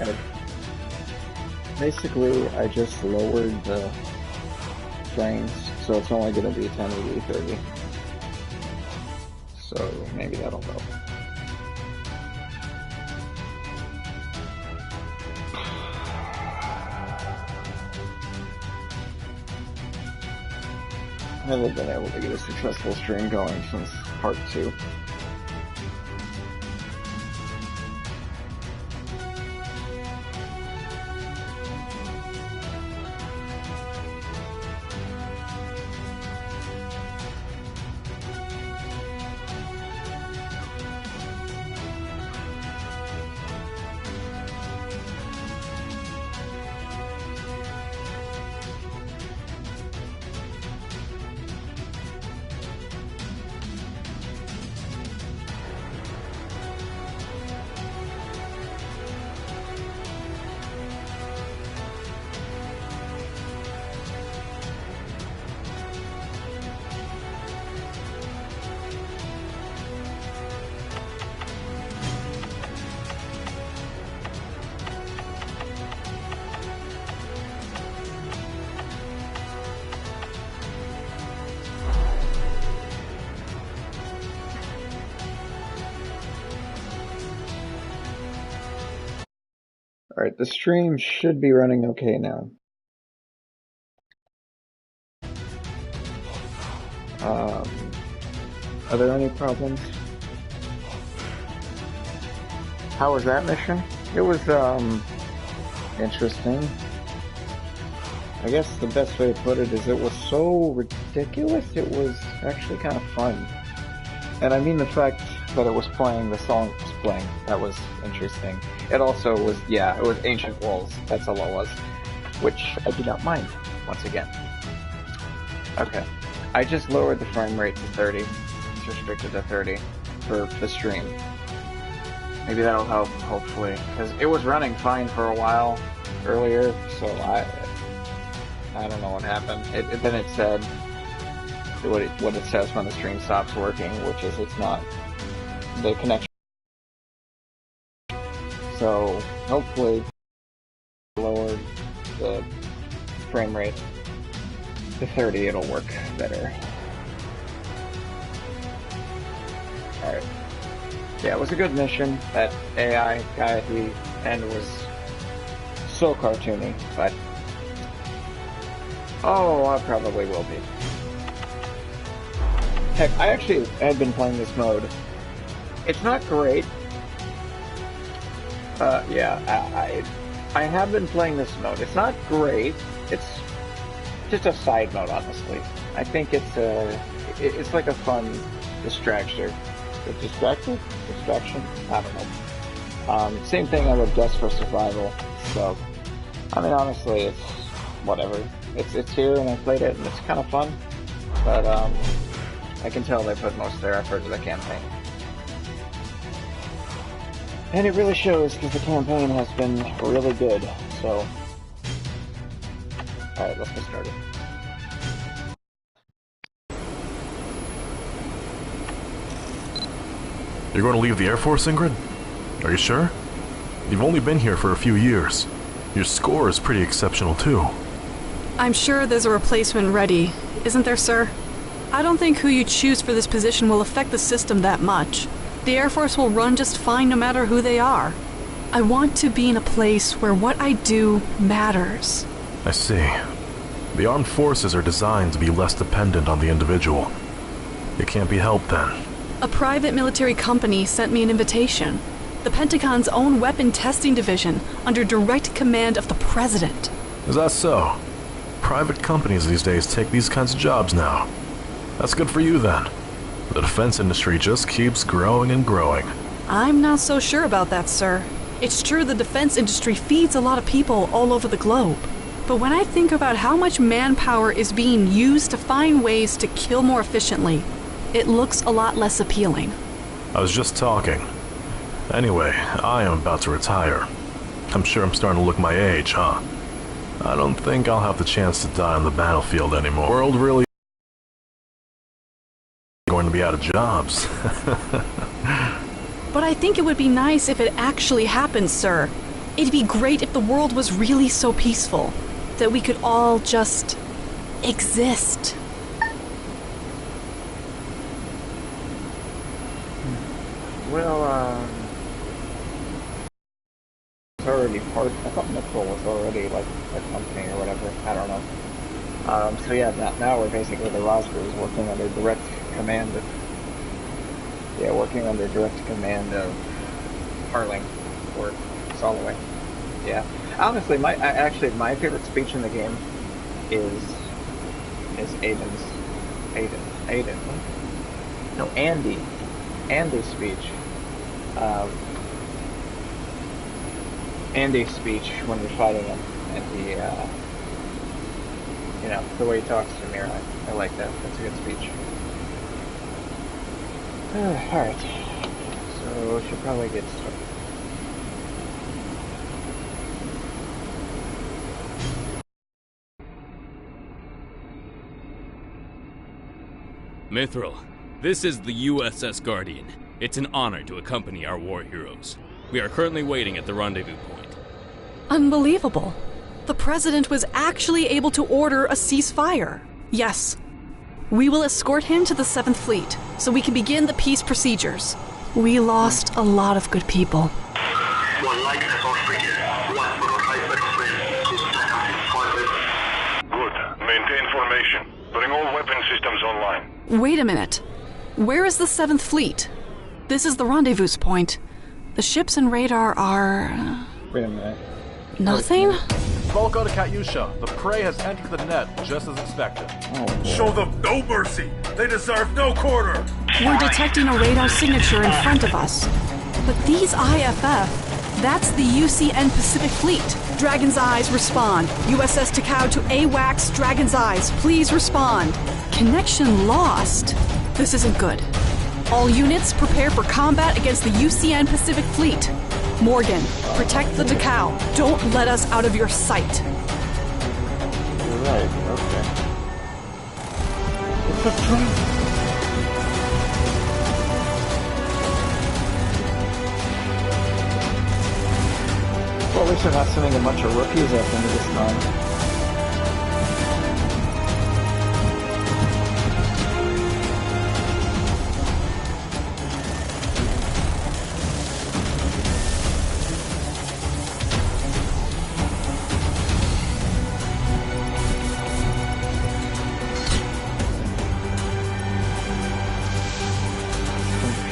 And basically, I just lowered the frames, so it's only going to be 1080 30. So maybe that'll help. I haven't been able to get a successful stream going since part 2. Alright, the stream should be running okay now. Are there any problems? How was that mission? It was, interesting. I guess the best way to put it is it was so ridiculous, it was actually kind of fun. And I mean the fact that it was playing, the song was playing, that was interesting. It also was, yeah, it was Ancient Walls, that's all it was. Which I do not mind, once again. Okay. I just lowered the frame rate to 30. It's restricted to 30 for the stream. Maybe that'll help, hopefully. Because it was running fine for a while earlier, so I don't know what happened. Then it said what it says when the stream stops working, which is it's not the connection. So hopefully lower the frame rate to 30, it'll work better. Alright. Yeah, it was a good mission. That AI guy at the end was so cartoony, but oh, I probably will be. Heck, I actually had been playing this mode. It's not great. Yeah, I have been playing this mode. It's not great. It's just a side mode, honestly. I think it's like a fun distraction. Distraction? I don't know. Same thing I would guess for survival. So, I mean, honestly, it's whatever. It's here, and I played it, and it's kind of fun. But I can tell they put most of their effort into the campaign. And it really shows, because the campaign has been really good, so... Alright, let's get started. You're going to leave the Air Force, Ingrid? Are you sure? You've only been here for a few years. Your score is pretty exceptional, too. I'm sure there's a replacement ready, isn't there, sir? I don't think who you choose for this position will affect the system that much. The Air Force will run just fine no matter who they are. I want to be in a place where what I do matters. I see. The armed forces are designed to be less dependent on the individual. It can't be helped then. A private military company sent me an invitation. The Pentagon's own weapon testing division, under direct command of the President. Is that so? Private companies these days take these kinds of jobs now. That's good for you then. The defense industry just keeps growing and growing. I'm not so sure about that, sir. It's true the defense industry feeds a lot of people all over the globe. But when I think about how much manpower is being used to find ways to kill more efficiently, it looks a lot less appealing. I was just talking. Anyway, I am about to retire. I'm sure I'm starting to look my age, huh? I don't think I'll have the chance to die on the battlefield anymore. The world really going to be out of jobs. But I think it would be nice if it actually happened, sir. It'd be great if the world was really so peaceful that we could all just exist. Well, it's already part. I thought Mitchell was already like a company or whatever. I don't know. So yeah, now we're basically the Rosbergs working under direct command of. Yeah, working under direct command of Harling or Soloway. Yeah. Honestly, my favorite speech in the game is Aiden's. Aiden. No, Andy's speech. Andy's speech when you're fighting him, and the way he talks to Mirai. I like that. That's a good speech. Alright. So we should probably get started. Mithril, this is the USS Guardian. It's an honor to accompany our war heroes. We are currently waiting at the rendezvous point. Unbelievable. The President was actually able to order a ceasefire. Yes. We will escort him to the 7th Fleet, so we can begin the peace procedures. We lost a lot of good people. One light vessel frigate, one prototype airplane. Good. Maintain formation. Bring all weapon systems online. Wait a minute. Where is the 7th Fleet? This is the rendezvous point. The ships and radar are... Wait a minute. Nothing? Volko to Katyusha. The prey has entered the net just as expected. Oh, show them no mercy. They deserve no quarter. We're detecting a radar signature in front of us. But these IFF, that's the UCN Pacific Fleet. Dragon's Eyes, respond. USS Takao to AWACS, Dragon's Eyes, please respond. Connection lost? This isn't good. All units, prepare for combat against the UCN Pacific Fleet. Morgan, protect the Takao. Don't let us out of your sight. You're right, okay. It's a trap. Well, at least they're not sending a bunch of rookies after me this time.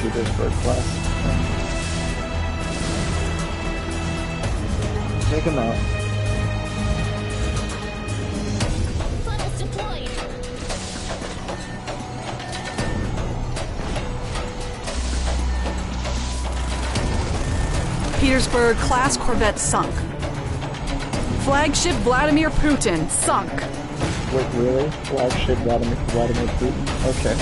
Petersburg class. Take him out. Funnels deployed. Petersburg class corvette sunk. Flagship Vladimir Putin sunk. Wait, really? Flagship Vladimir Putin? Okay.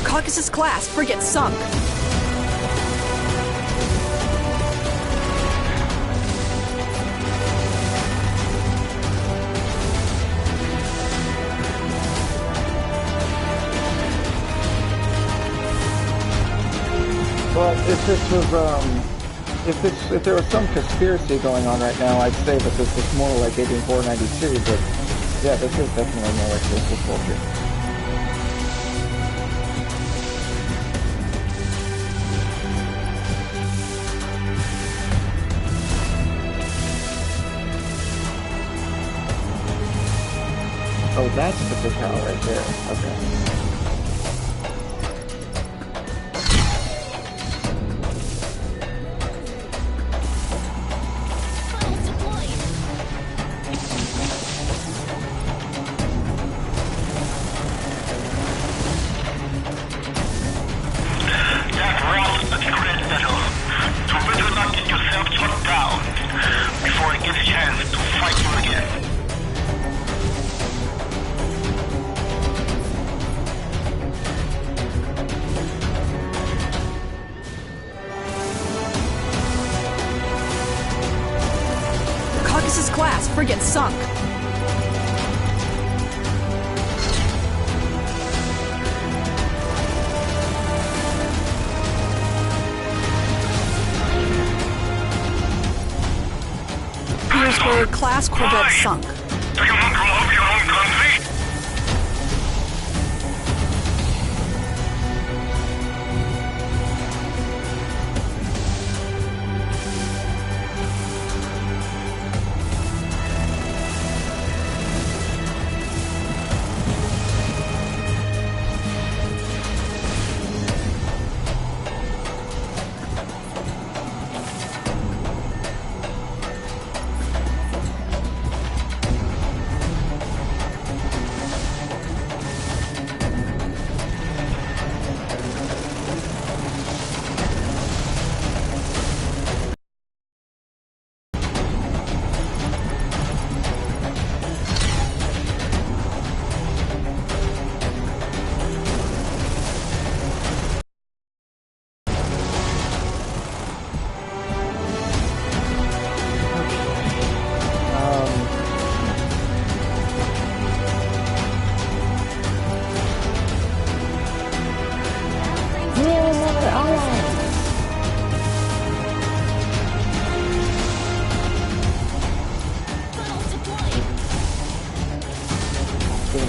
Caucasus class frigate sunk. But if this was, if there was some conspiracy going on right now, I'd say that this is more like 18492, but yeah, this is definitely more like this culture. Oh, that's the Takao right there. Okay. Funnels deployed. That round is a great battle. You better not get yourself shot down before I get a chance to fight you again. Caucasus class frigate sunk. Petersburg class corvette sunk. Do you not love your own country?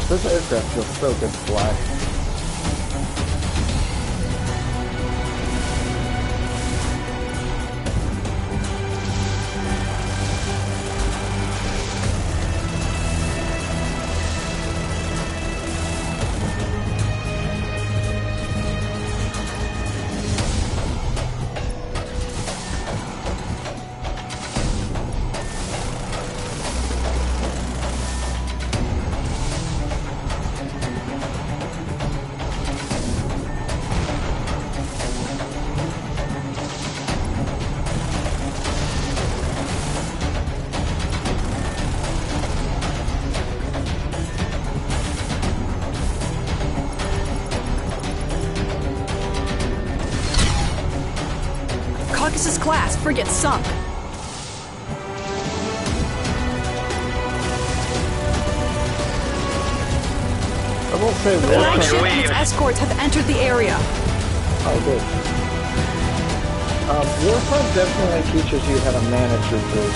This aircraft feels so good to fly. Caucasus class frigate sunk. I will say The flagship and its escorts have entered the area. Oh, good. Warfront definitely teaches you how to manage your group,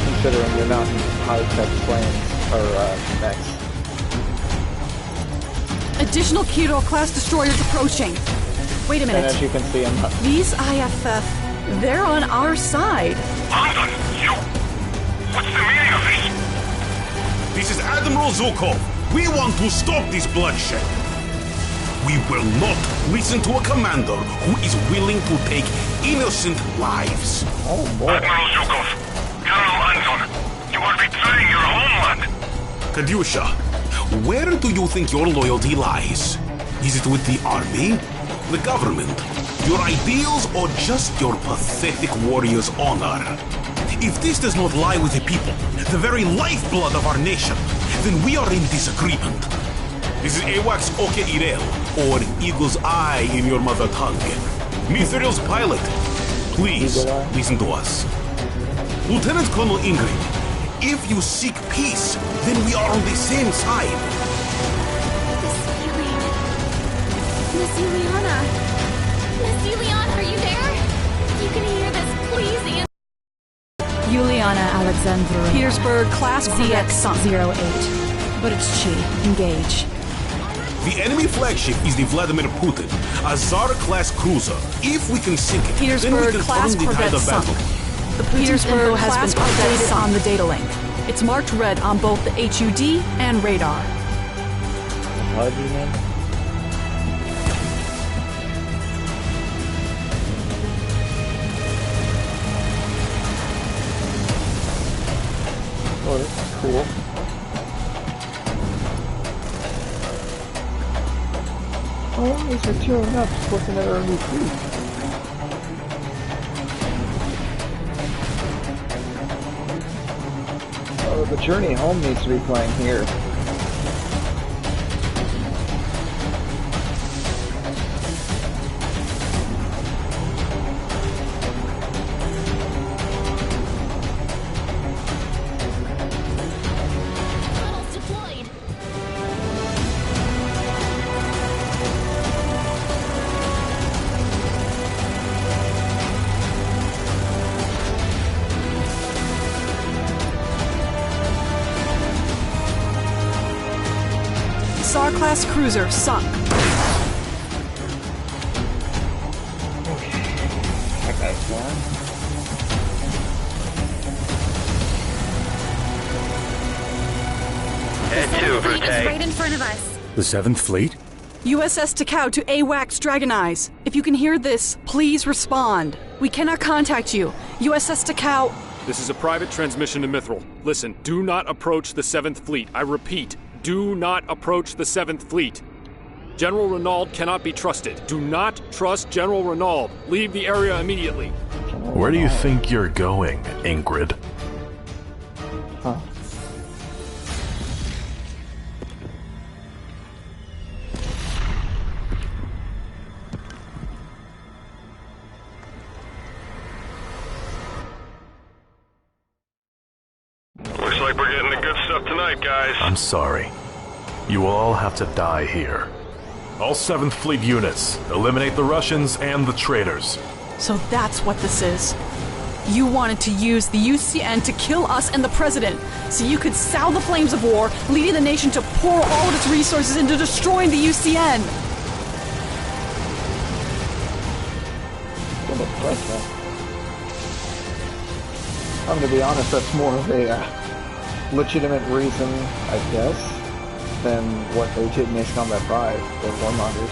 considering you're not in high-tech planes or mechs. Additional Kiro class destroyers approaching. Wait a And minute. as you can see, I'm not. These IFF, they're on our side. Anton, you... What's the meaning of this? This is Admiral Zukov. We want to stop this bloodshed. We will not listen to a commander who is willing to take innocent lives. Oh boy. Admiral Zukov, Colonel Anton, you are betraying your homeland. Kadyusha, where do you think your loyalty lies? Is it with the army, the government, your ideals, or just your pathetic warrior's honor? If this does not lie with the people, the very lifeblood of our nation, then we are in disagreement. This is AWACS Oke Irel, or Eagle's Eye in your mother tongue. Mithril's pilot, please listen to us. Lieutenant Colonel Ingrid, if you seek peace, then we are on the same side. Miss Juliana! Miss Juliana, are you there? If you can hear this, please answer. Juliana Alexandrovna. Petersburg class corvette sunk. ZX-08. But it's Chi. Engage. The enemy flagship is the Vladimir Putin, a Tsar-class cruiser. If we can sink it, then we Petersburg can class turn the tide corvette of sunk. battle. The Petersburg has class been corvette updated sunk on the data link. It's marked red on both the HUD and radar. How do you mean? Oh, that's cool. How long is her tuning up just looking at her new feet? Oh, the journey home needs to be playing here. class cruiser sunk. That guy's gone. The fleet is right in front of us. The 7th Fleet? USS Takao to AWACS Dragon Eyes. If you can hear this, please respond. We cannot contact you. USS Takao... This is a private transmission to Mithril. Listen, do not approach the 7th Fleet. I repeat, do not approach the 7th Fleet. General Renaud cannot be trusted. Do not trust General Renaud. Leave the area immediately. Where do you think you're going, Ingrid? Huh. Looks like we're getting the good stuff tonight, guys. I'm sorry. You will all have to die here. All 7th Fleet units, eliminate the Russians and the traitors. So that's what this is. You wanted to use the UCN to kill us and the President, so you could sow the flames of war, leading the nation to pour all of its resources into destroying the UCN. What a threat. I'm gonna be honest, that's more of a legitimate reason, I guess, than what they did in Ace Combat 5, the Warmongers.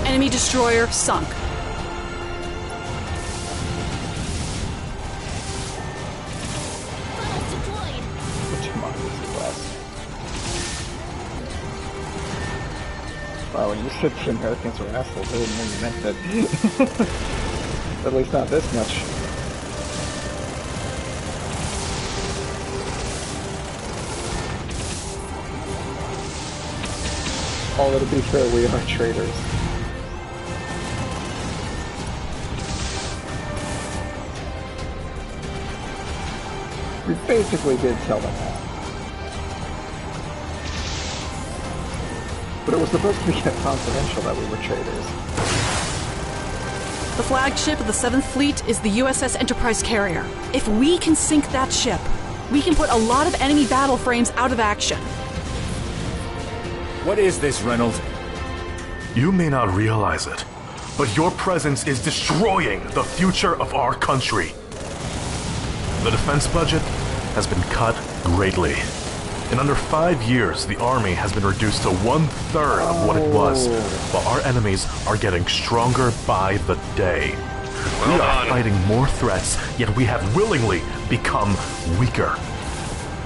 Enemy destroyer sunk. Wow, when you said the Americans were assholes, I didn't know you meant that. At least not this much. Although to be fair, we are traitors. We basically did tell them that. But it was supposed to be kept confidential that we were traitors. The flagship of the 7th Fleet is the USS Enterprise carrier. If we can sink that ship, we can put a lot of enemy battle frames out of action. What is this, Reynolds? You may not realize it, but your presence is destroying the future of our country. The defense budget has been cut greatly. In under 5 years, the Army has been reduced to 1/3 of what it was, while our enemies are getting stronger by the day. We are fighting more threats, yet we have willingly become weaker.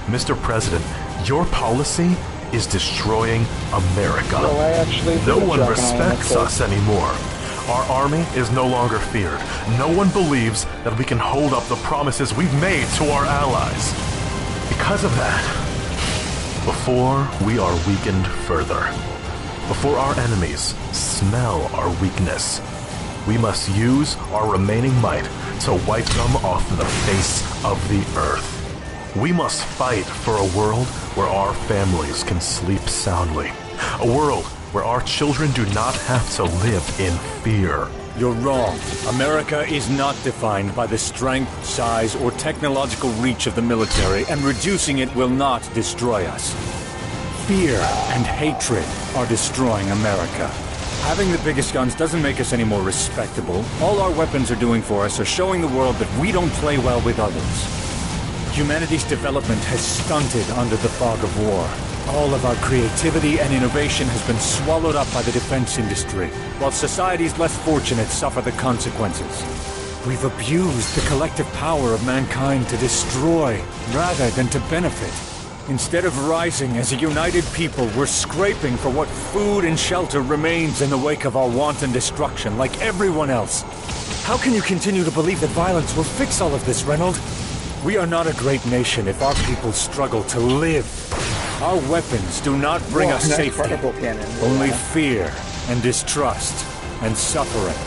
Mr. President, your policy is destroying America. No one respects us anymore. Our army is no longer feared. No one believes that we can hold up the promises we've made to our allies. Because of that, before we are weakened further, before our enemies smell our weakness, we must use our remaining might to wipe them off the face of the earth. We must fight for a world where our families can sleep soundly. A world where our children do not have to live in fear. You're wrong. America is not defined by the strength, size, or technological reach of the military, and reducing it will not destroy us. Fear and hatred are destroying America. Having the biggest guns doesn't make us any more respectable. All our weapons are doing for us are showing the world that we don't play well with others. Humanity's development has stunted under the fog of war. All of our creativity and innovation has been swallowed up by the defense industry, while societies less fortunate suffer the consequences. We've abused the collective power of mankind to destroy, rather than to benefit. Instead of rising as a united people, we're scraping for what food and shelter remains in the wake of our wanton destruction, like everyone else. How can you continue to believe that violence will fix all of this, Reynolds? We are not a great nation if our people struggle to live. Our weapons do not bring us safety, only fear and distrust and suffering.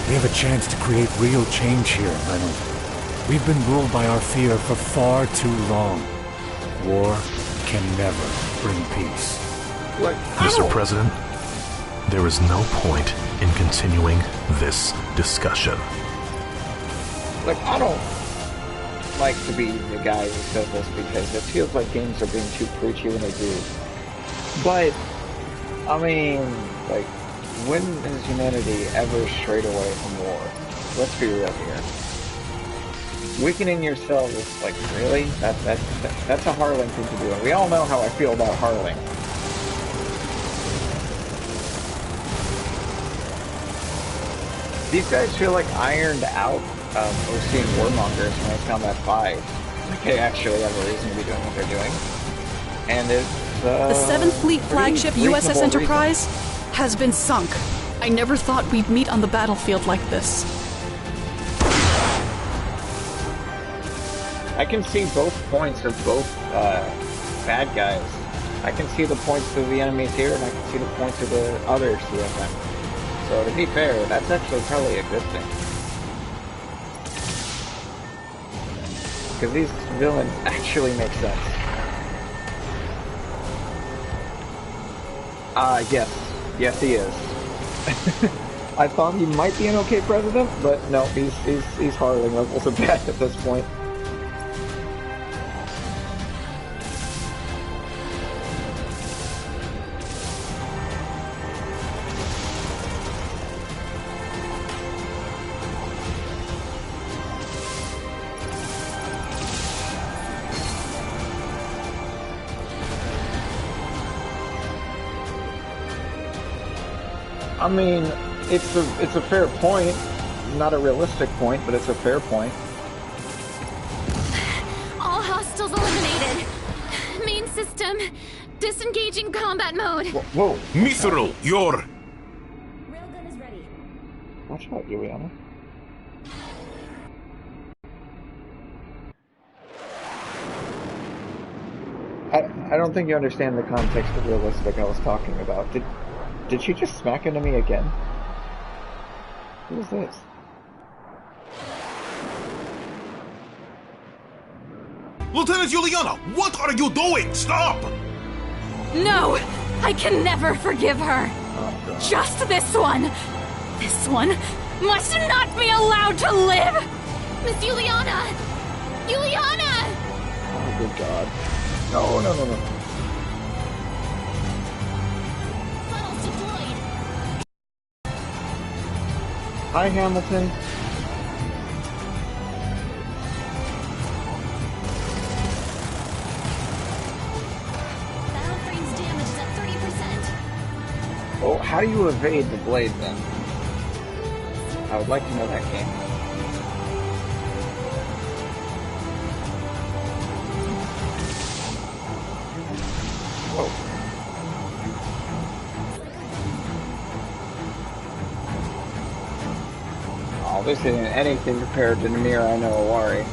We have a chance to create real change here, Reynolds. We've been ruled by our fear for far too long. War can never bring peace. Mr. President, there is no point in continuing this discussion. I don't like to be the guy who says this because it feels like games are being too preachy when they do. But I mean, like, when has humanity ever strayed away from war? Let's be real here. Weakening yourself is like, really? That's a Harling thing to do, and we all know how I feel about Harling. These guys feel like ironed out Ocean warmongers when it's Combat 5. Like they actually have a reason to be doing what they're doing. And it's, the 7th Fleet flagship USS Enterprise has been sunk. I never thought we'd meet on the battlefield like this. I can see both points of both bad guys. I can see the points of the enemies here, and I can see the points of the other CFM. So to be fair, that's actually probably a good thing. Because these villains actually make sense. Yes. Yes, he is. I thought he might be an okay president, but no, he's Harling levels of bad at this point. I mean, it's a fair point. Not a realistic point, but it's a fair point. All hostiles eliminated. Main system, disengaging combat mode. Whoa. Mithril, you're... Railgun is ready. Watch out, Juliana. I don't think you understand the context of realistic I was talking about. Did she just smack into me again? Who is this? Lieutenant Juliana, what are you doing? Stop! No! I can never forgive her! Oh, just this one! This one must not be allowed to live! Miss Juliana! Juliana! Oh, good God. No. Funnels deployed! Hi, Hamilton. Battle frame's damage is at 30%. Oh, how do you evade the blade then? I would like to know that game. Whoa. Oh, this isn't anything compared to Mirai no Awari.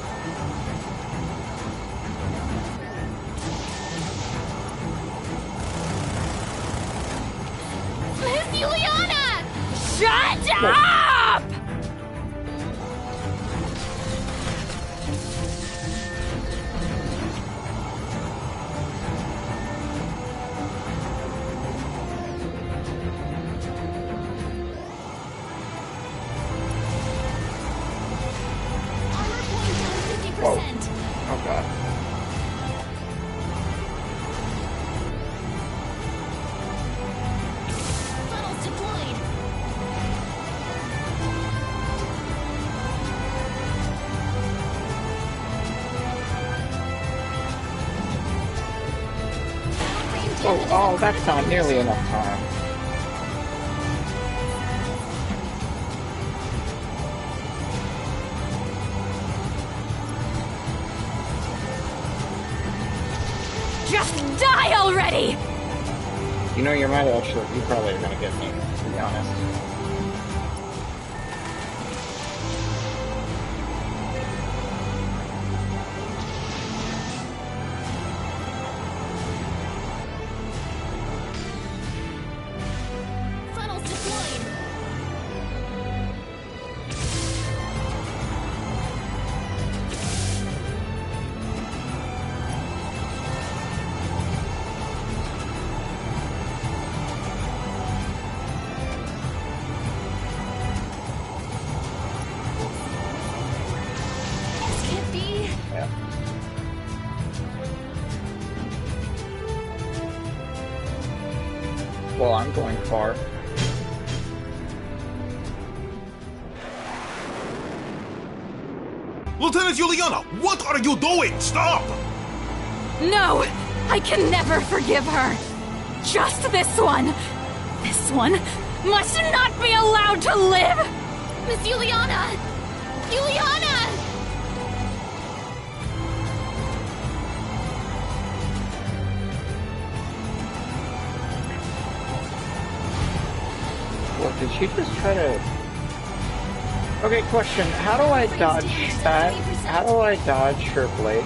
Miss Juliana! Shut up! Armor point down 50%. Oh God. Funnels deployed. Oh, that's not nearly enough time. Just die already! You know, you probably are gonna get me, to be honest. Funnels deployed. Well, I'm going far. Lieutenant Juliana, what are you doing? Stop! No! I can never forgive her! Just this one! This one must not be allowed to live! Miss Juliana! Juliana! What, did she just try to... Okay, question. How do I dodge that? How do I dodge her blade?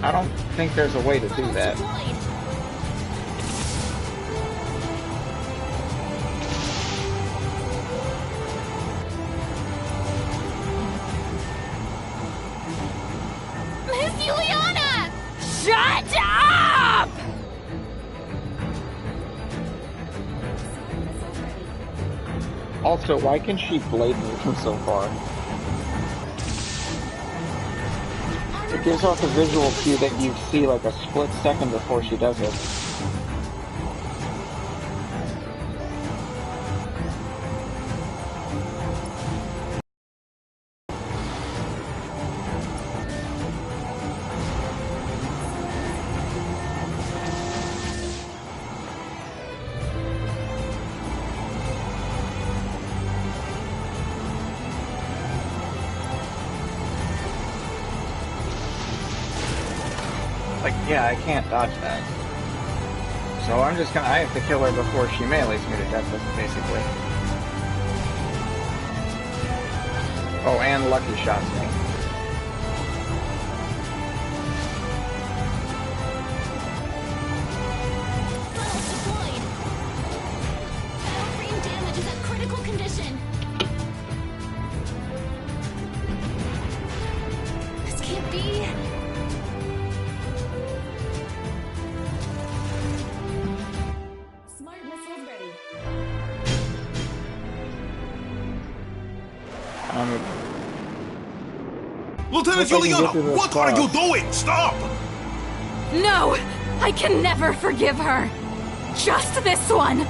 I don't think there's a way to do that. Miss Juliana! Shut up! Also, why can she blade me from so far? It gives off a visual cue that you see like a split second before she does it. Like, yeah, I can't dodge that. So I'm just gonna, I have to kill her before she melees me to death, basically. Oh, and Lucky shots me. Damage is at critical condition. This can't be. Smart missiles ready. Lieutenant Juliana, what are you doing? Stop! No! I can never forgive her! Just this one!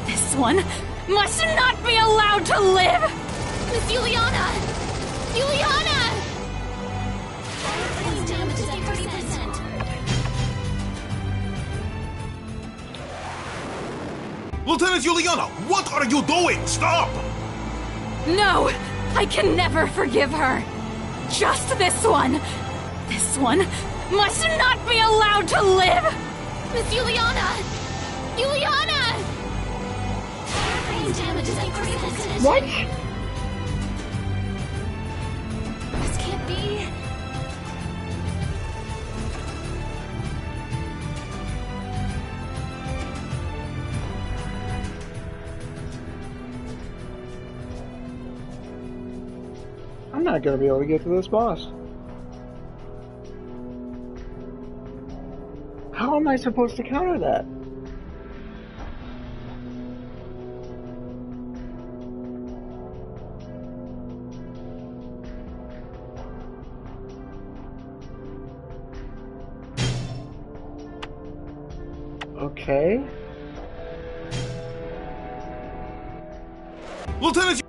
This one must not be allowed to live! Miss Juliana! Juliana! Damage is at 30%. Lieutenant Juliana, what are you doing? Stop! No! I can never forgive her! Just this one! This one must not be allowed to live! Miss Juliana! Juliana! Damage is at critical condition. What? This can't be. I'm not gonna be able to get to this boss. How am I supposed to counter that? Okay. Lieutenant!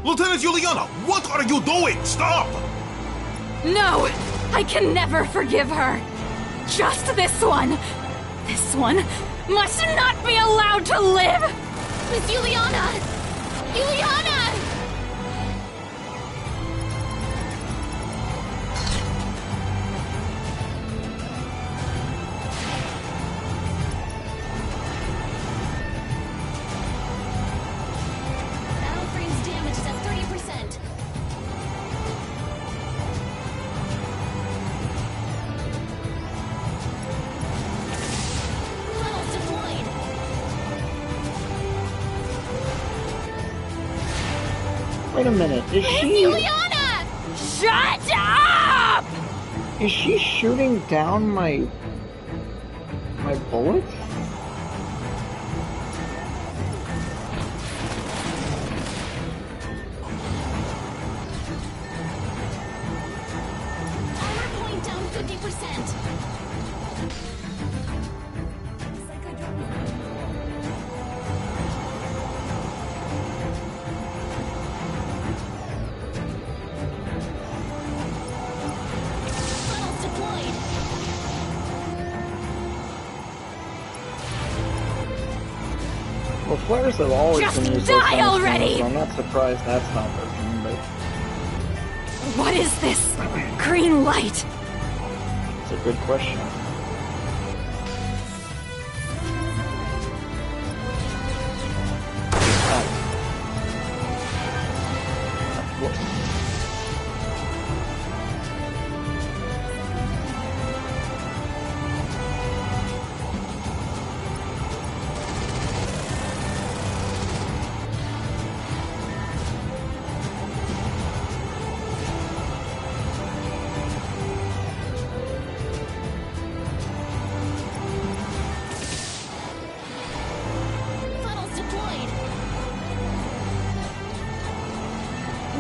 Lieutenant Juliana, what are you doing? Stop! No! I can never forgive her! Just this one! This one must not be allowed to live! Miss Juliana! Juliana! Battle frame's damage is at 30%. Levels deployed. Wait a minute, is Miss she... Juliana! Shut up! Is she shooting down my bullets? Armor point down 50%. Funnels deployed. Well, flares have always Just been used die as already! so I'm not surprised that's not working, but What is this green light? it's a good question. Funnels deployed.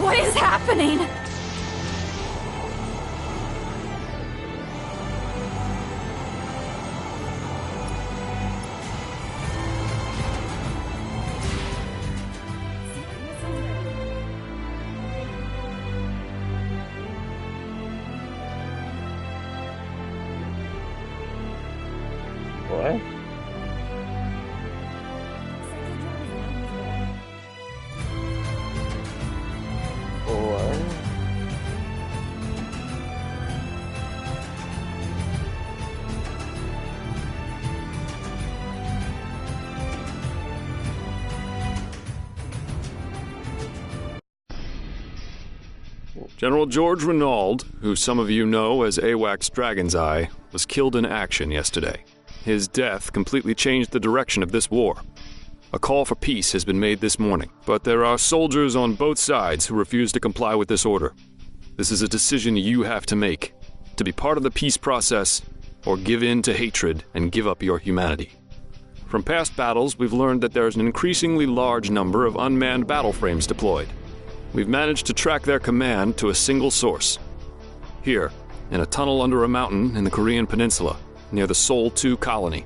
What is happening? What? What? General George Renaud, who some of you know as AWACS Dragon's Eye, was killed in action yesterday. His death completely changed the direction of this war. A call for peace has been made this morning, but there are soldiers on both sides who refuse to comply with this order. This is a decision you have to make, to be part of the peace process or give in to hatred and give up your humanity. From past battles, we've learned that there is an increasingly large number of unmanned battle frames deployed. We've managed to track their command to a single source. Here, in a tunnel under a mountain in the Korean peninsula, near the Seoul 2 colony.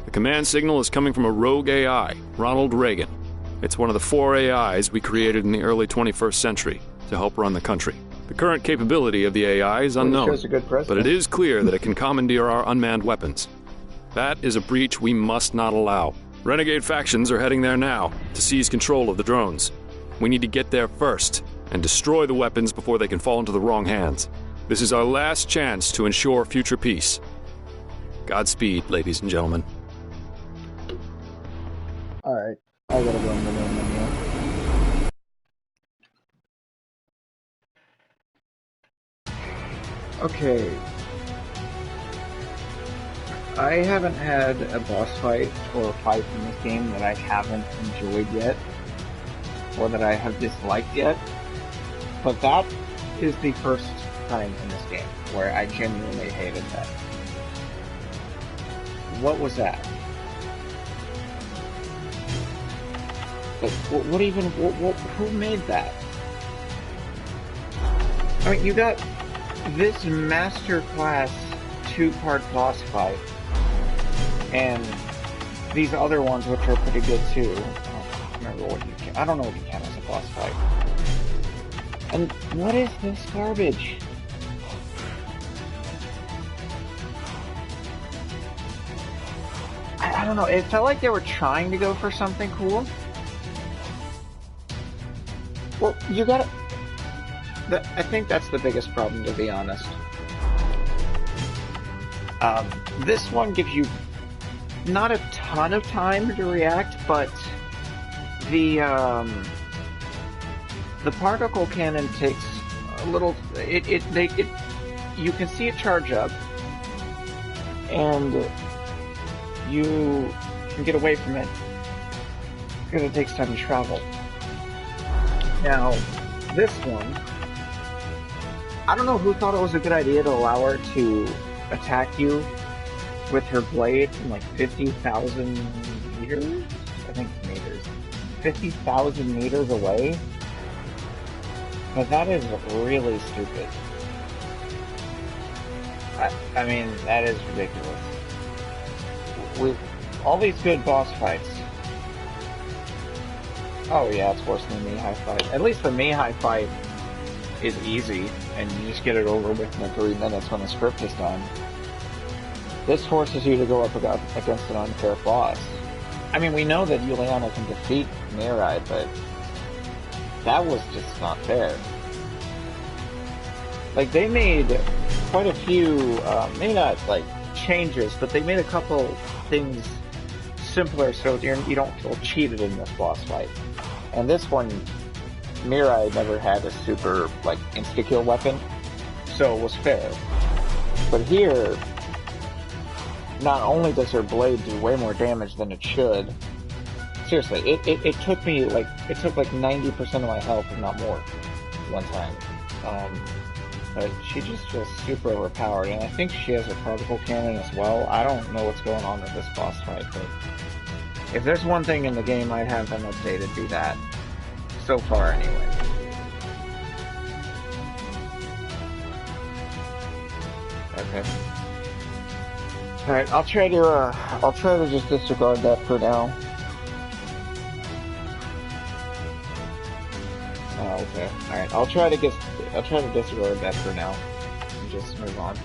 The command signal is coming from a rogue AI, Ronald Reagan. It's one of the 4 AIs we created in the early 21st century to help run the country. The current capability of the AI is unknown, but it is clear that it can commandeer our unmanned weapons. That is a breach we must not allow. Renegade factions are heading there now to seize control of the drones. We need to get there first and destroy the weapons before they can fall into the wrong hands. This is our last chance to ensure future peace. Godspeed, ladies and gentlemen. Alright, I gotta go in the main menu. Okay. I haven't had a boss fight or a fight in this game that I haven't enjoyed yet, or that I have disliked yet, but that is the first time in this game where I genuinely hated that. What was that? Like, who made that? I mean, you got this master class 2-part boss fight, and these other ones which are pretty good too. I don't know what you count as a boss fight. And what is this garbage? I don't know, it felt like they were trying to go for something cool. Well, you gotta... I think that's the biggest problem, to be honest. This one gives you not a ton of time to react, but the particle cannon takes a little... you can see it charge up, and you can get away from it, because it takes time to travel. Now, this one, I don't know who thought it was a good idea to allow her to attack you with her blade from like 50,000 meters? I think meters. 50,000 meters away? But that is really stupid. I mean, that is ridiculous. All these good boss fights. Oh yeah, it's worse than the Mirai fight. At least the Mirai fight is easy, and you just get it over with in 3 minutes when the script is done. This forces you to go up against an unfair boss. I mean, we know that Juliana can defeat Mirai, but that was just not fair. Like, they made quite a few, maybe not, like, changes, but they made a couple things simpler so you don't feel cheated in this boss fight. And this one, Mirai never had a super, like, insta-kill weapon, so it was fair. But here, not only does her blade do way more damage than it should, seriously, it took me, like, it took like 90% of my health, if not more, one time. But she just feels super overpowered, and I think she has a particle cannon as well. I don't know what's going on with this boss fight, but if there's one thing in the game I'd have them updated, do that. So far, anyway. Okay. Alright, I'll try to just disregard that for now. Oh, okay. Alright, I'll try to disregard that for now. And just move on.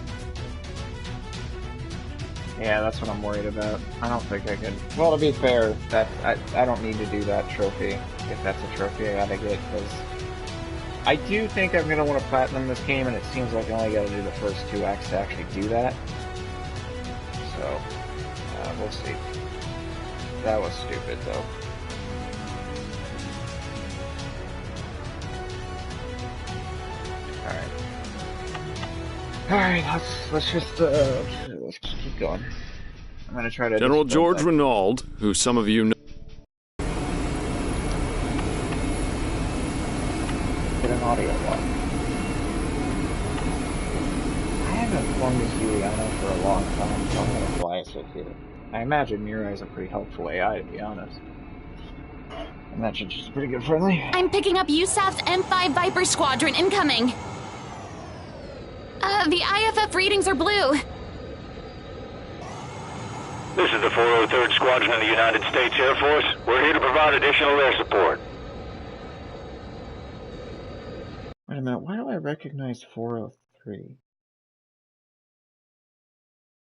Yeah, that's what I'm worried about. I don't think I can... Well, to be fair, I don't need to do that trophy, if that's a trophy I gotta get, because I do think I'm gonna want to platinum this game, and it seems like I only gotta do the first 2 acts to actually do that. So, we'll see. That was stupid, though. Alright, let's just keep going. I'm gonna try to... General George Renaud, who some of you know... Get an audio log. I haven't formed this Juliana for a long time, so I'm gonna bias it here. I imagine Mirai is a pretty helpful AI, to be honest. I imagine she's pretty good friendly. I'm picking up USAF's M5 Viper Squadron incoming. The IFF readings are blue. This is the 403rd Squadron of the United States Air Force. We're here to provide additional air support. Wait a minute, why do I recognize 403?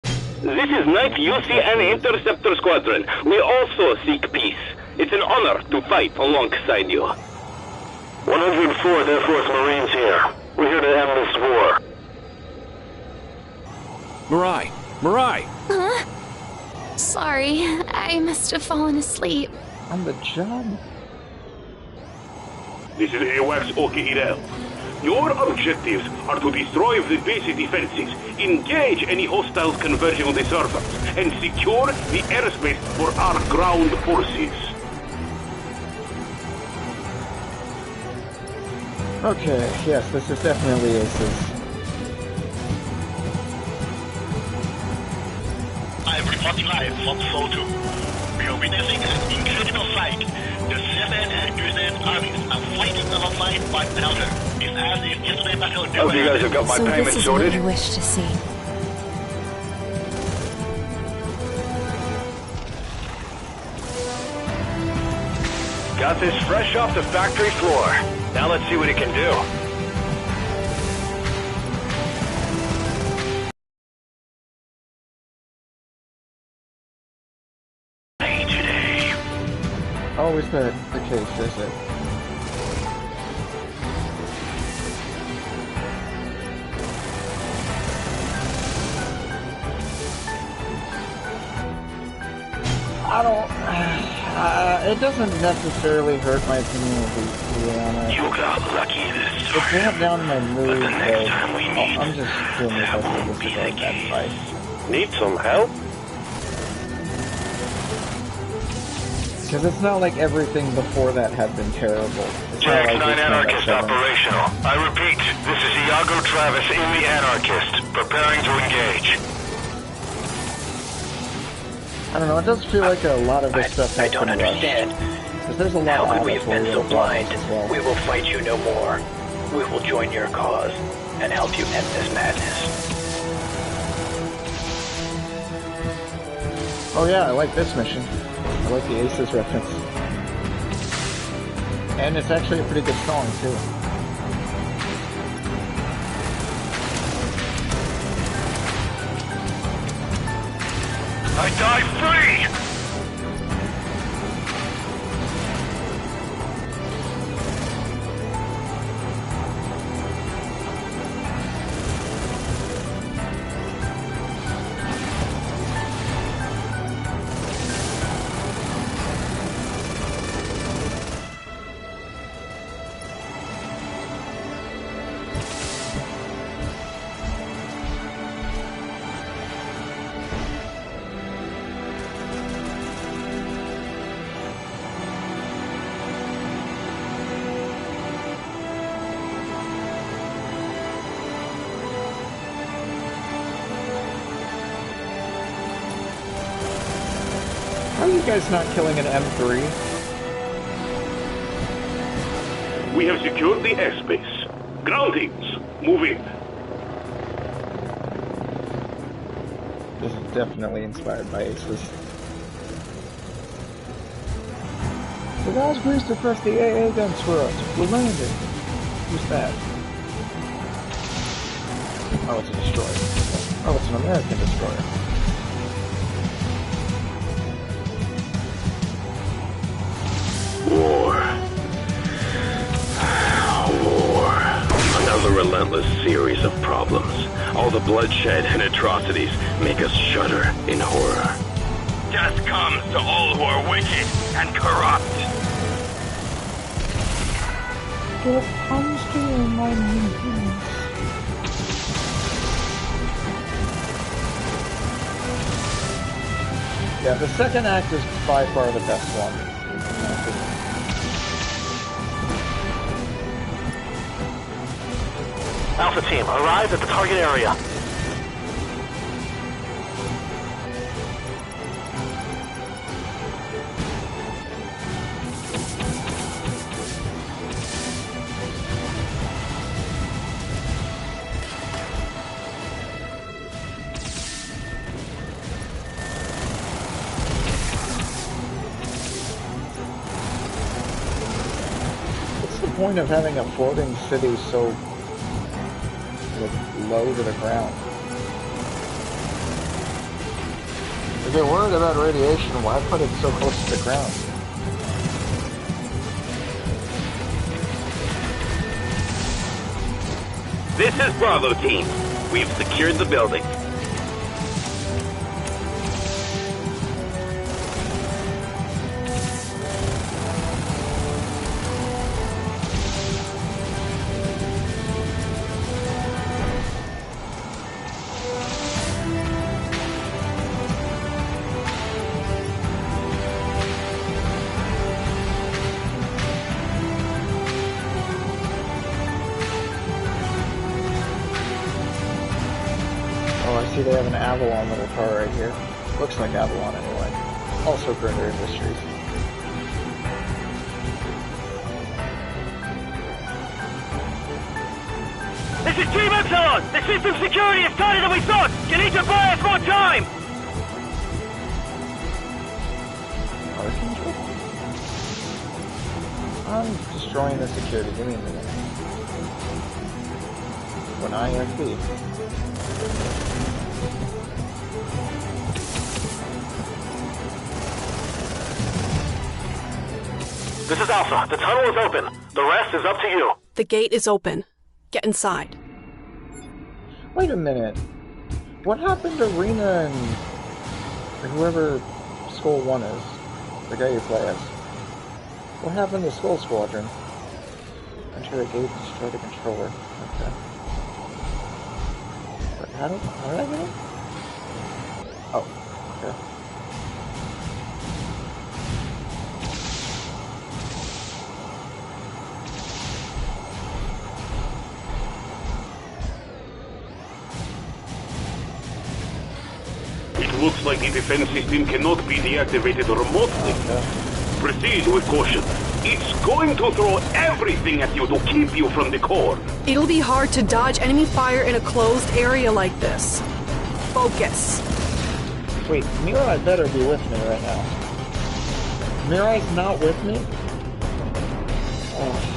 This is 9th UCN Interceptor Squadron. We also seek peace. It's an honor to fight alongside you. 104th Air Force Marines here. We're here to end this war. Mirai! Mirai! Huh? Sorry, I must have fallen asleep. On the job? This is AWACS Oki-Irel. Your objectives are to destroy the base defenses, engage any hostiles converging on the surface, and secure the airspace for our ground forces. Okay, yes, this is definitely Ace's. I'm reporting live from Sol 2. We are witnessing an incredible fight. The 7th and USAF armies are fighting alongside one another. It's as if yesterday battle never Hope you guys have got my payment this is sorted. what you wish to see. Got this fresh off the factory floor. Now let's see what it can do. Always the case, is it? I don't... it doesn't necessarily hurt my opinion of Juliana. You got lucky this It brought down my mood, but the next time we meet, I'm just doing this that as won't be the that case. fight. Need some help? Because it's not like everything before that had been terrible. It's not like JX-9 it's not Anarchist like operational. I repeat, this is the Iago Travis in the Anarchist, preparing to engage. I don't know, it does feel like a lot of this stuff has I don't been rushed. understand. Because there's a lot How of could we have been so editorial blind? problems as well. We will fight you no more. We will join your cause and help you end this madness. Oh yeah, I like this mission. I like the Aces reference. And it's actually a pretty good song, too. I die free! How are you guys not killing an M3? We have secured the airspace. Ground teams, move in. This is definitely inspired by Aces. The guys greased to press the AA guns for us. We're landing. Who's that? Oh, it's a destroyer. Oh, it's an American destroyer. War. War. Another relentless series of problems. All the bloodshed and atrocities make us shudder in horror. Death comes to all who are wicked and corrupt. Death comes to you, my minions. Yeah, the second act is by far the best one. Alpha team, arrive at the target area. What's the point of having a floating city so low to the ground? If you're worried about radiation, why put it so close to the ground? This is Bravo team. We've secured the building. See, they have an Avalon little car right here. Looks like Avalon anyway. Also Grinder Industries. This is Team Epsilon! The system security is tighter than we thought! You need to buy us more time! I'm destroying the security. Give me a minute. When IFB. This is Alpha. The tunnel is open. The rest is up to you. The gate is open. Get inside. Wait a minute. What happened to Rena and whoever Skull 1 is? The guy you play as. What happened to Skull Squadron? Enter the gate and destroy the controller. Okay. But how did I get in? Oh, okay. looks like the defense system cannot be deactivated remotely. Proceed with caution. It's going to throw everything at you to keep you from the core. It'll be hard to dodge enemy fire in a closed area like this. Focus. Wait, Mirai better be with me right now. Mirai's not with me? Oh.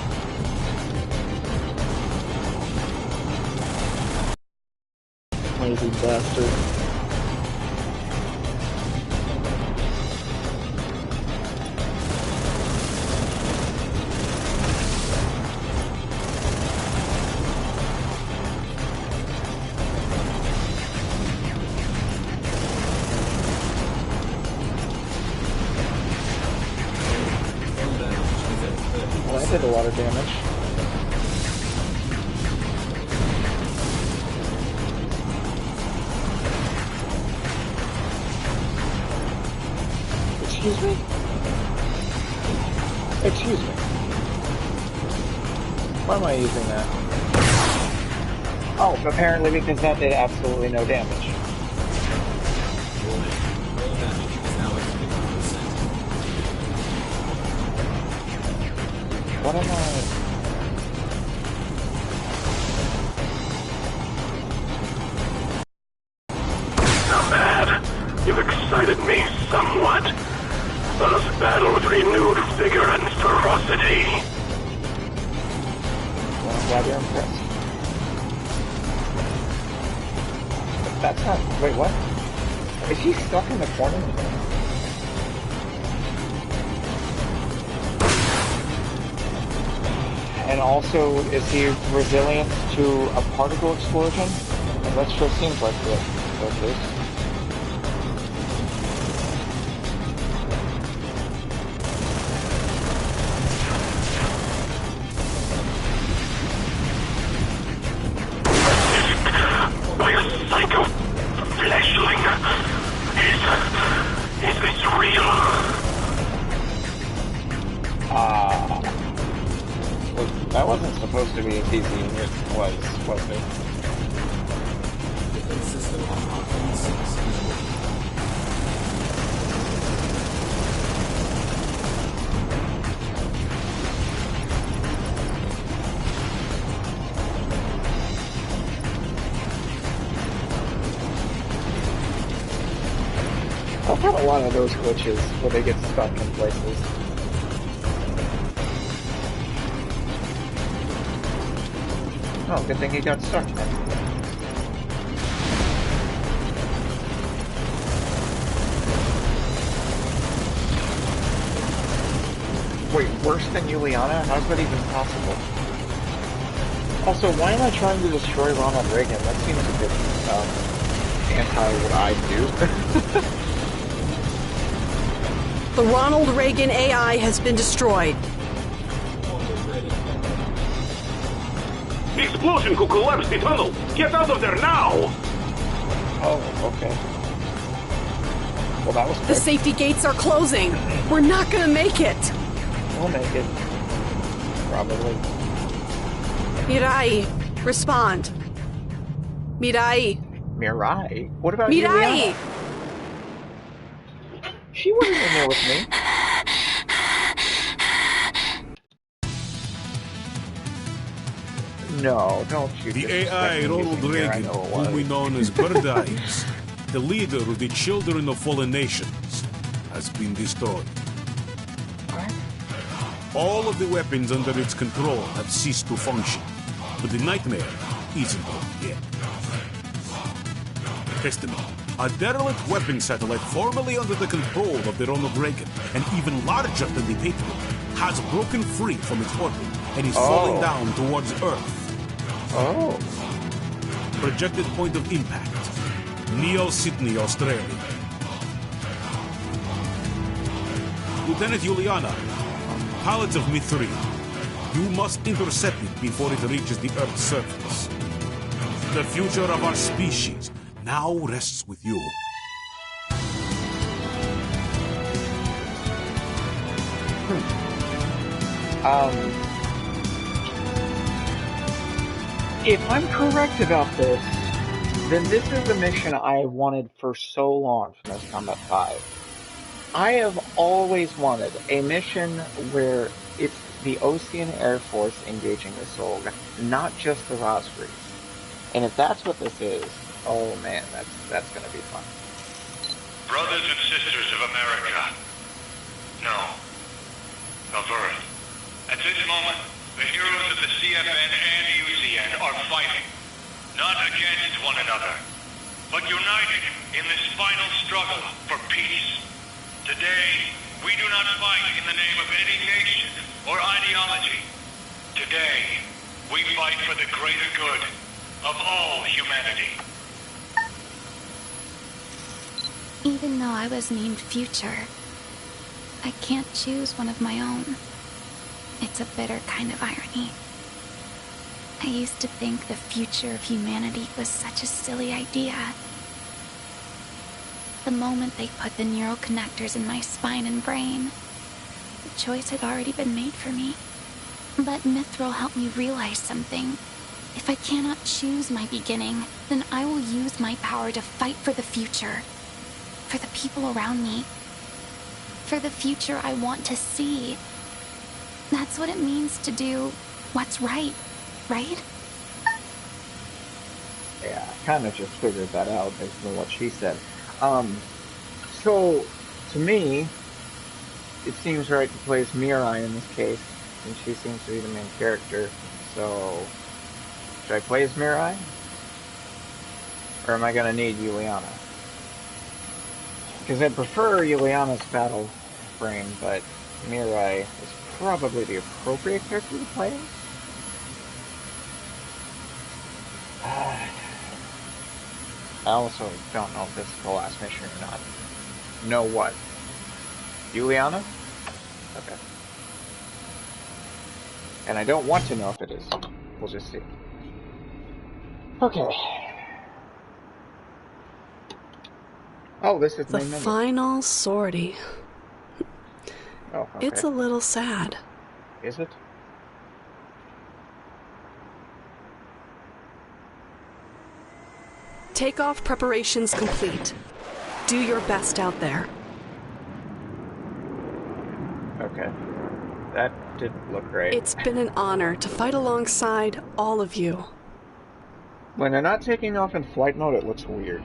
Lazy bastard. Well, that did a lot of damage. Excuse me? Excuse me. Why am I using that? Oh, apparently because that did absolutely no damage. What am I... Not bad. You've excited me somewhat. Let us battle with renewed vigor and ferocity. Well, I'm glad you're impressed. That's not... Wait, what? Is he stuck in the corner? And also, is he resilient to a particle explosion? That sure seems like the case. By a psycho fleshling. Is this real? That wasn't supposed to be as easy as it was it? I've had a lot of those glitches where they get stuck in places. Oh, good thing he got stuck then. Wait, worse than Juliana? How's that even possible? Also, why am I trying to destroy Ronald Reagan? That seems a bit, anti what I do. The Ronald Reagan AI has been destroyed. The explosion could collapse the tunnel! Get out of there now! Oh, okay. Well, that was quick. The safety gates are closing. We're not gonna make it. We'll make it. Probably. Mirai, respond. Mirai. Mirai? What about Mirai? Juliana? She wasn't in there with me. No, don't you. The AI Ronald Reagan, whom we know as Bird Eyes, the leader of the Children of Fallen Nations, has been destroyed. All of the weapons under its control have ceased to function, but the nightmare isn't over yet. Testament. A derelict weapon satellite formerly under the control of the Ronald Reagan, and even larger than the Patriot, has broken free from its orbit and is falling down towards Earth. Oh. Projected point of impact, Neo-Sydney, Australia. Lieutenant Juliana, pilot of Mi-3, you must intercept it before it reaches the Earth's surface. The future of our species now rests with you. If I'm correct about this, then this is the mission I wanted for so long from Most Combat 5. I have always wanted a mission where it's the Ocean Air Force engaging the Solg, not just the Rosgreaves. And if that's what this is, oh man, that's gonna be fun. Brothers and sisters of America. No. Of Earth. At this moment, the heroes of the CFN and UCN are fighting. Not against one another, but united in this final struggle for peace. Today, we do not fight in the name of any nation or ideology. Today, we fight for the greater good of all humanity. Even though I was named Future, I can't choose one of my own. It's a bitter kind of irony. I used to think the future of humanity was such a silly idea. The moment they put the neural connectors in my spine and brain, the choice had already been made for me. But Mithril helped me realize something. If I cannot choose my beginning, then I will use my power to fight for the future. For the people around me. For the future I want to see. That's what it means to do what's right. Right? Yeah, I kind of just figured that out based on what she said. So, to me, it seems right to place Mirai in this case, and she seems to be the main character. So, should I play as Mirai? Or am I going to need Juliana? Because I prefer Juliana's battle frame, but Mirai is probably the appropriate character to play as. I also don't know if this is the last mission or not. Know what? Juliana? Okay. And I don't want to know if it is. We'll just see. Okay. Oh, this is the final sortie. Oh, okay. It's a little sad. Is it? Takeoff preparations complete. Do your best out there. Okay. That didn't look great. It's been an honor to fight alongside all of you. When they're not taking off in flight mode, it looks weird.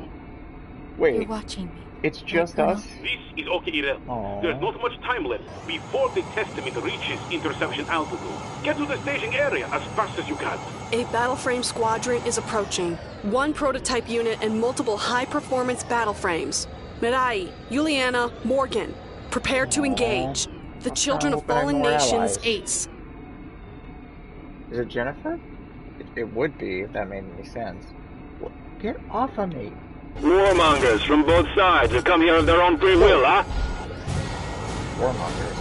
Wait. You're watching me. It's just us? This is Okirel. There's not much time left before the testament reaches interception altitude. Get to the staging area as fast as you can. A battle frame squadron is approaching. One prototype unit and multiple high-performance battle frames. Mirai, Juliana, Morgan. Prepare to engage. The Children of Fallen Nations Ace. Is it Jennifer? It would be, if that made any sense. Get off of me. Warmongers from both sides have come here of their own free will, huh? Warmongers.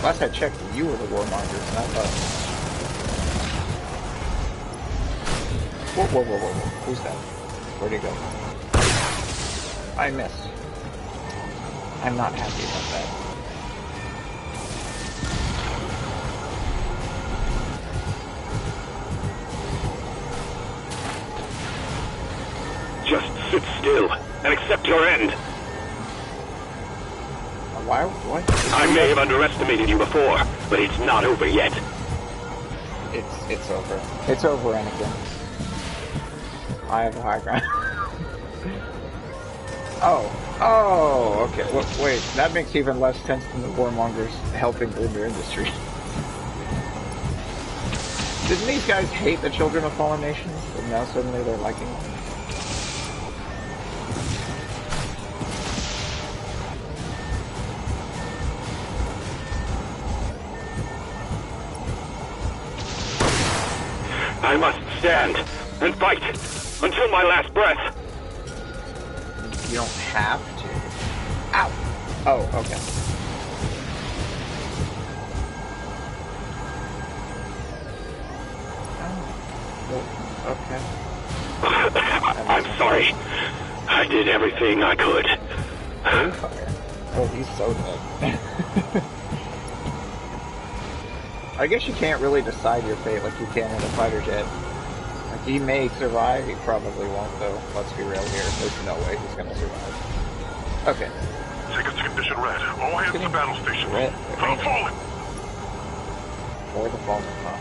Last I checked, you were the warmongers, not us. Whoa, whoa, whoa, whoa, whoa. Who's that? Where'd he go? I missed. I'm not happy about that. Just sit still and accept your end. Why? What? I may have underestimated you before, but it's not over yet. It's over. It's over, Anakin. I have the high ground. Oh, okay. Wait, that makes even less sense than the warmongers helping build their industry. Didn't these guys hate the Children of Fallen Nations, but now suddenly they're liking them? I must stand and fight until my last breath. You don't have to. Ow! Oh, okay. Oh, okay. I'm sorry. I did everything I could. Oh, he's so dead. I guess you can't really decide your fate like you can in a fighter jet. Like, he may survive, he probably won't, though. Let's be real here. There's no way he's gonna survive. Okay. Tickets to condition red. All hands to battle station. Red. For the fallen! For the fallen, huh?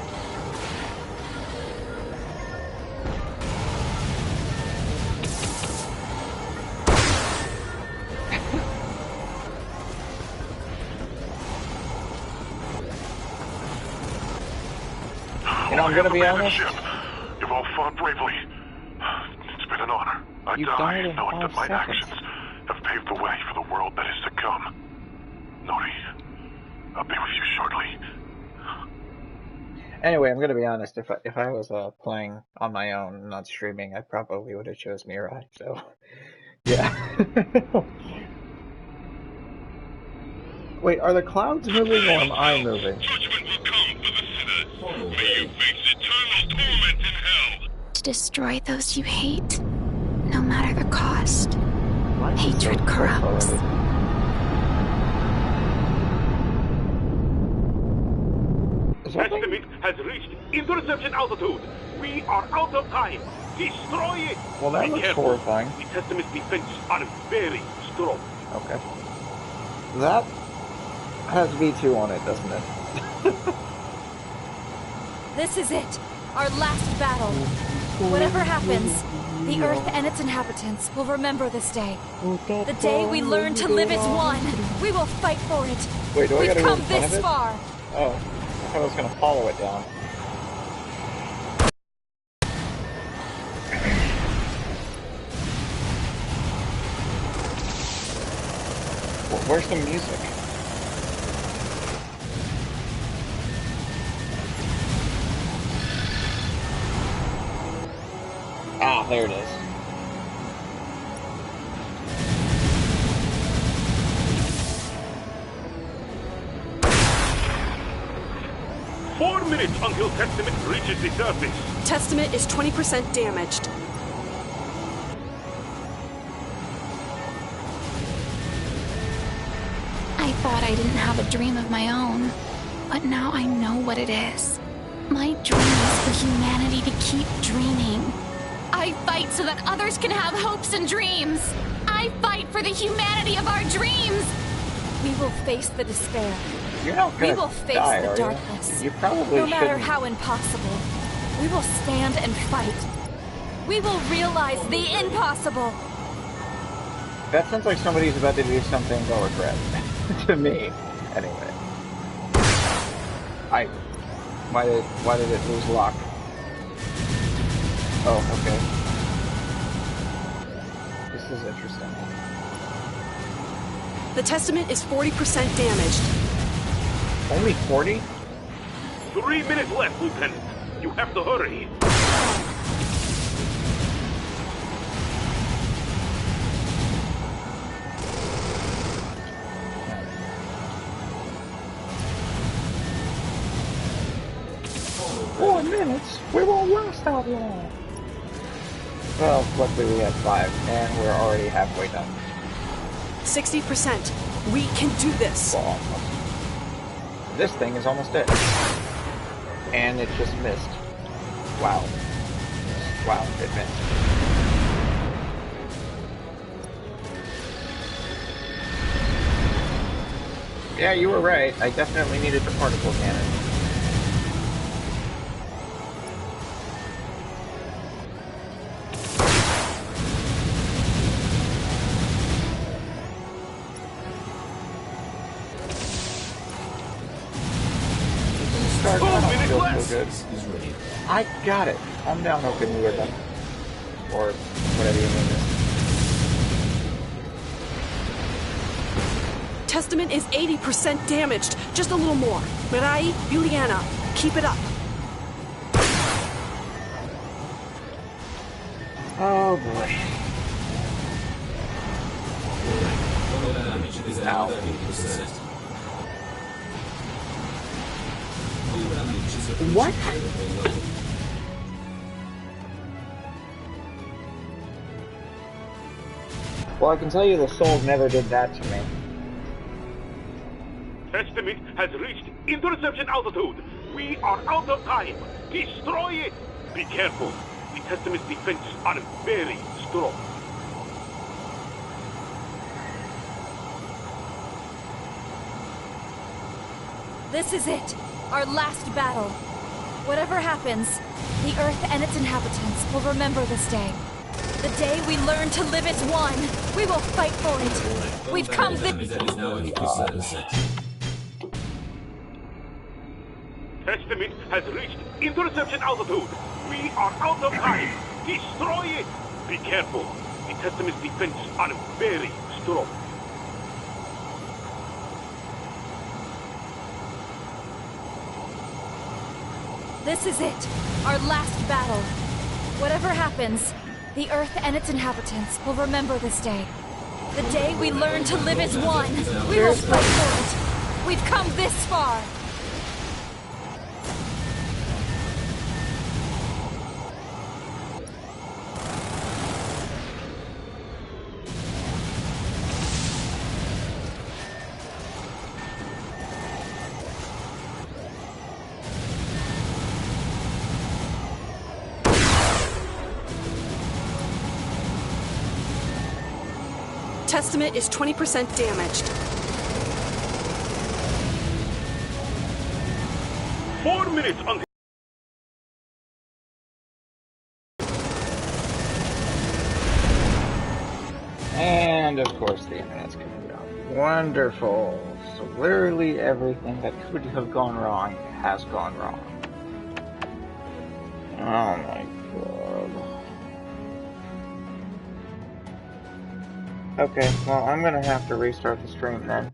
You know, I'm gonna be honest. You've all fought bravely. It's been an honor. I die knowing that my actions have paved the way for the world that is to come. Nori, I'll be with you shortly. Anyway, I'm gonna be honest. If I was playing on my own, not streaming, I probably would have chose Mirai. So, yeah. Wait, are the clouds moving or am I moving? Judgment will come for the sinners. May you face eternal torment in hell. To destroy those you hate, no matter the cost. Hatred corrupts. Testament has reached interception altitude. We are out of time. Destroy it. Well, that looks horrifying. The Testament's defenses are very strong. Okay. That has V2 on it, doesn't it? This is it. Our last battle. Whatever happens, the Earth and its inhabitants will remember this day. The day we learn to live as one. We will fight for it. Wait, do I gotta We've go come in front of this it? far. Oh, I thought I was gonna follow it down. Where's the music? Ah, there it is. Four minutes until Testament reaches the surface. Testament is 20% damaged. I thought I didn't have a dream of my own, but now I know what it is. My dream is for humanity to keep dreaming. I fight so that others can have hopes and dreams. I fight for the humanity of our dreams. We will face the despair. You're not We gonna will face die, the are darkness. You probably No matter shouldn't. how impossible, we will stand and fight. We will realize the impossible. That sounds like somebody's about to do something they'll regret. To me, anyway. Why did it lose lock? Oh, okay. This is interesting. The Testament is 40% damaged. Only 40? 3 minutes left, Lieutenant. You have to hurry. We won't last that long. Well, luckily we had 5, and we're already halfway done. 60%. We can do this. Well, almost. This thing is almost dead. And it just missed. Wow. Wow, it missed. Yeah, you were right. I definitely needed the particle cannon. Good. I got it. I'm down open with them. Or whatever you name it. Testament is 80% damaged. Just a little more. Mirai, Juliana, keep it up. Oh boy. Ow. What? Well, I can tell you the Souls never did that to me. Testament has reached interception altitude. We are out of time. Destroy it. Be careful. The Testament's defenses are very strong. This is it. Our last battle. Whatever happens, the Earth and its inhabitants will remember this day. The day we learn to live as one. We will fight for it. We've come this... Testament has reached interception altitude. We are out of time. Destroy it. Be careful. The Testament's defenses are very strong. This is it. Our last battle. Whatever happens, the Earth and its inhabitants will remember this day. The day we learn to live as one. We will fight for it. We've come this far. Testament is 20% damaged. 4 minutes until... And of course the internet's coming down. Wonderful. So literally everything that could have gone wrong has gone wrong. Oh my god. Okay, well I'm gonna have to restart the stream then.